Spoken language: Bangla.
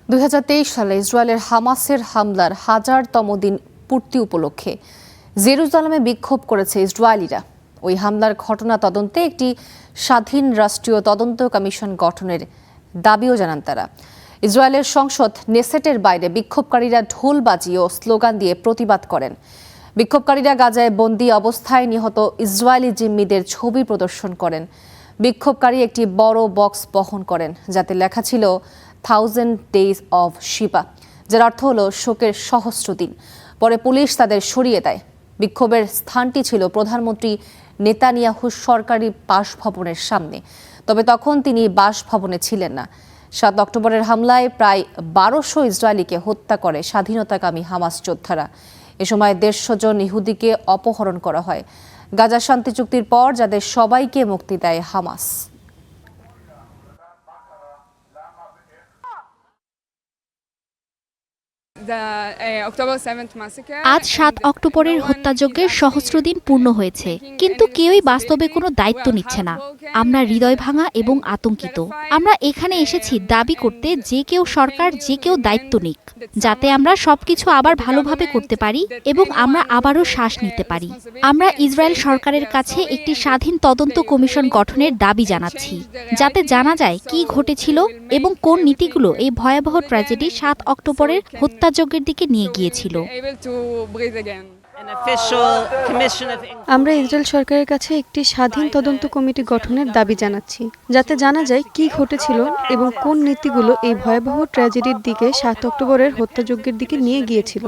2023 সালে ইসরায়েলের হামাসের হামলার 1000তম দিন পূর্তি উপলক্ষে জেরুজালেমে বিক্ষোভ করেছে ইসরায়েলিরা। ওই হামলার ঘটনা তদন্তে একটি স্বাধীন রাষ্ট্রীয় তদন্ত কমিশন গঠনের দাবিও জানান তারা। ইসরায়েলের সংসদ নেসেটের বাইরে বিক্ষোভকারীরা ঢোল বাজিয়ে ও স্লোগান দিয়ে প্রতিবাদ করেন। বিক্ষোভকারীরা গাজায় বন্দী অবস্থায় নিহত ইসরায়েলি জিম্মিদের ছবি প্রদর্শন করেন। বিক্ষোভকারী একটি বড় বক্স বহন করেন যাতে লেখা ছিল 1000 Days of Shiva, যার অর্থ হলো শোকের সহস্র দিন। পরে পুলিশ তাদের সরিয়ে দেয়। বিক্ষোভের স্থানটি ছিল প্রধানমন্ত্রী নেতানিয়াহুর সরকারি বাসভবনের সামনে, তবে তখন তিনি বাসভবনে ছিলেন না। 7 অক্টোবরের হামলায় প্রায় 1200 ইসরায়েলিকে হত্যা করে স্বাধীনতাকামী হামাস যোদ্ধারা। এ সময় 150 জন ইহুদিকে অপহরণ করা হয়। গাজা শান্তি চুক্তির পর যাদের সবাইকে মুক্তি দেয় হামাস। আজ 7 অক্টোবরের হত্যাযজ্ঞের সহস্র দিন পূর্ণ হয়েছে, কিন্তু কেউই বাস্তবে কোনো দায়িত্ব নিচ্ছে না। আমরা হৃদয় ভাঙা এবং আতঙ্কিত। আমরা এখানে এসেছি দাবি করতে যে কেউ সরকার, যে কেউ দায়িত্ব নিক, যাতে আমরা সবকিছু আবার ভালোভাবে করতে পারি এবং আমরা আবারও শ্বাস নিতে পারি। আমরা ইসরায়েল সরকারের কাছে একটি স্বাধীন তদন্ত কমিশন গঠনের দাবি জানাচ্ছি, যাতে জানা যায় কি ঘটেছিল এবং কোন নীতিগুলো এই ভয়াবহ ট্র্যাজেডি 7 অক্টোবরের হত্যাযজ্ঞের দিকে নিয়ে গিয়েছিল। আমরা ইসরায়েল সরকারের কাছে একটি স্বাধীন তদন্ত কমিটি গঠনের দাবি জানাচ্ছি, যাতে জানা যায় কি ঘটেছিল এবং কোন নীতিগুলো এই ভয়াবহ ট্র্যাজেডির দিকে 7 অক্টোবরের হত্যাযজ্ঞের দিকে নিয়ে গিয়েছিল।